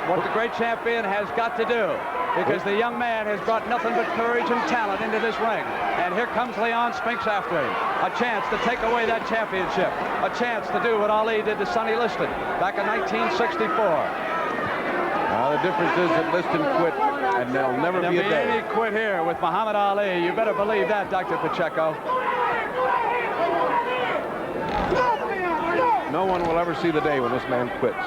what the great champion has got to do, because the young man has brought nothing but courage and talent into this ring. And here comes Leon Spinks after him. A chance to take away that championship. A chance to do what Ali did to Sonny Liston back in 1964. The difference is that Liston quit, and there'll never be a day. Any quit here with Muhammad Ali. You better believe that, Dr. Pacheco. No one will ever see the day when this man quits.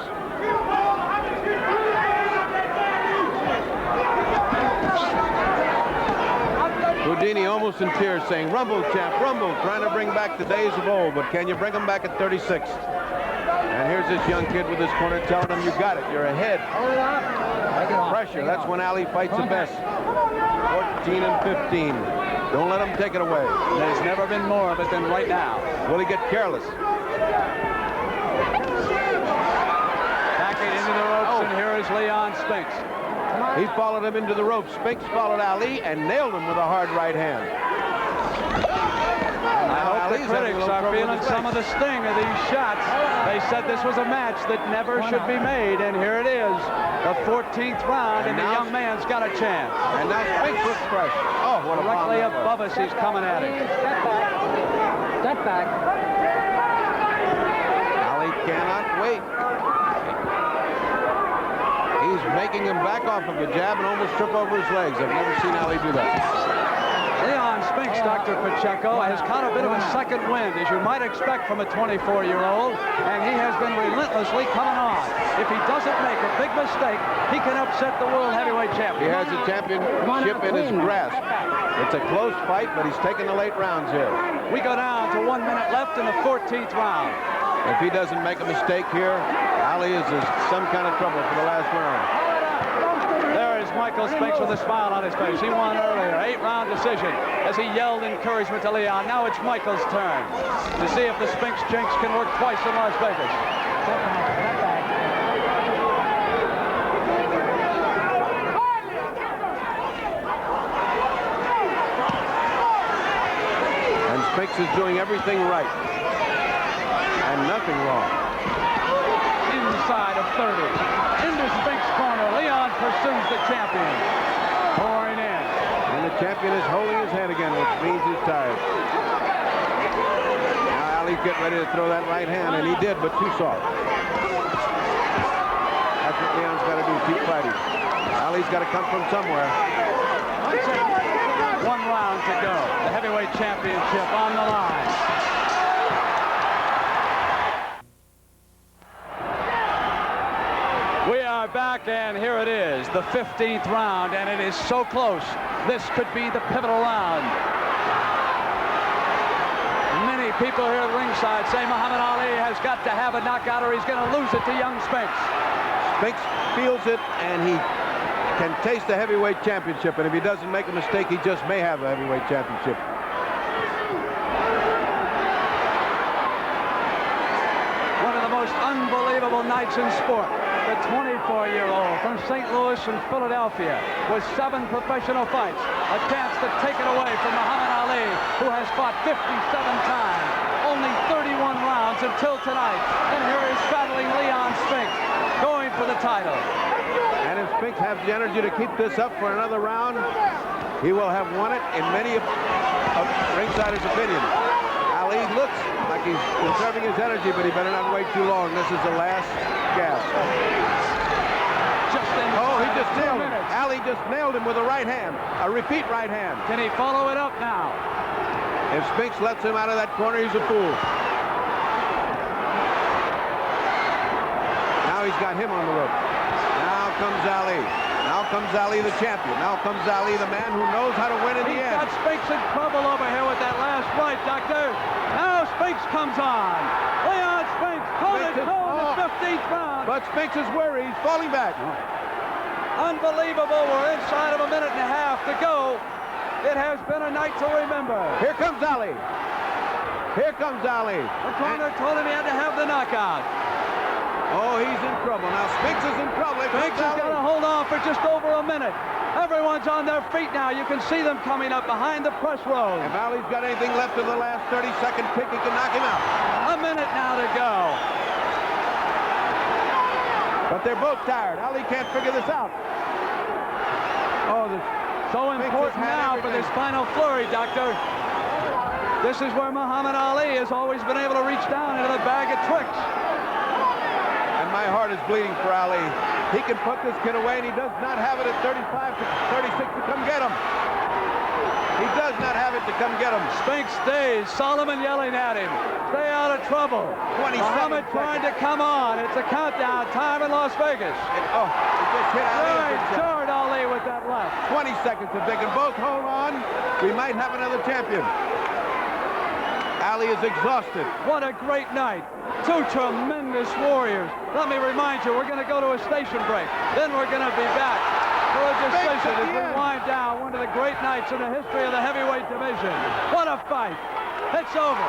Houdini almost in tears saying, rumble, champ, rumble, trying to bring back the days of old, but can you bring him back at 36? And here's this young kid with his corner telling him, you got it, you're ahead. Pressure, that's when Ali fights the best. 14 and 15. Don't let him take it away. There's never been more of it than right now. Will he get careless? Backing into the ropes, and here is Leon Spinks. He followed him into the ropes. Spinks followed Ali and nailed him with a hard right hand. I hope the critics are feeling some of the sting of these shots. They said this was a match that never should be made, and here it is, the 14th round, and the young man's got a chance. And now Spinks looks fresh. Oh, what a bomb. Directly above us, he's coming at him. Step back. Ali cannot wait. He's making him back off of the jab and almost trip over his legs. I've never seen Ali do that. Leon Spinks, Dr. Pacheco, has caught a bit of a second wind, as you might expect from a 24-year-old, and he has been relentlessly coming on. If he doesn't make a big mistake, he can upset the world heavyweight champion. He has a championship in his grasp. It's a close fight, but he's taking the late rounds here. We go down to 1 minute left in the 14th round. If he doesn't make a mistake here, Ali is in some kind of trouble for the last round. There is Michael Spinks with a smile on his face. He won earlier, 8-round decision, as he yelled encouragement to Leon. Now it's Michael's turn to see if the Spinks jinx can work twice in Las Vegas. And Spinks is doing everything right. And nothing wrong. Inside of 30. Into Spinks' corner. Leon pursues the champion. Pouring in. And the champion is holding his head again, which means he's tired. Now Ali's getting ready to throw that right hand, and he did, but too soft. That's what Leon's got to do, keep fighting. Ali's got to come from somewhere. 1 round to go. The heavyweight championship on the line. We are back, and here it is, the 15th round, and it is so close. This could be the pivotal round. Many people here at ringside say Muhammad Ali has got to have a knockout or he's going to lose it to young Spinks. Spinks feels it, and he can taste the heavyweight championship, and if he doesn't make a mistake, he just may have a heavyweight championship. One of the most unbelievable nights in sport. The 24-year-old from St. Louis and Philadelphia with 7 professional fights. A chance to take it away from Muhammad Ali, who has fought 57 times. Only 31 rounds until tonight. And here is battling Leon Spinks, going for the title. And if Spinks has the energy to keep this up for another round, he will have won it in many of ringsiders' opinion. Ali looks like he's conserving his energy, but he better not wait too long. This is the last gasp. He just nailed him. Ali just nailed him with a right hand, a repeat right hand. Can he follow it up now? If Spinks lets him out of that corner, he's a fool. Now he's got him on the rope. Now comes Ali. Now comes Ali, the champion. Now comes Ali, the man who knows how to win in the end. He's got Spinks in trouble over here with that last right, Doctor. Now Spinks comes on. Leon Spinks, hold it, the 15th round. But Spinks is worried. He's falling back. Unbelievable. We're inside of a minute and a half to go. It has been a night to remember. Here comes Ali. Here comes Ali. The corner told him he had to have the knockout. Oh, he's in trouble. Now Spinks is in trouble. Spinks has got to hold on for just over a minute. Everyone's on their feet now. You can see them coming up behind the press row. If Ali's got anything left in the last 30-second tick, he can knock him out. A minute now to go. But they're both tired. Ali can't figure this out. Oh, so important now for this final flurry, Doctor. This is where Muhammad Ali has always been able to reach down into the bag of tricks. And my heart is bleeding for Ali. He can put this kid away, and he does not have it at 35 to 36 to come get him. He does not have it to come get him. Spinks stays. Solomon yelling at him. Stay out of trouble. Muhammad trying to come on. It's a countdown time in Las Vegas. He just hit Ali. Jarred Ali with that left. 20 seconds. If they can both hold on, we might have another champion. Ali is exhausted. What a great night. 2 tremendous warriors. Let me remind you, we're going to go to a station break. Then we're going to be back for a decision as we wind down one of the great nights in the history of the heavyweight division. What a fight. It's over.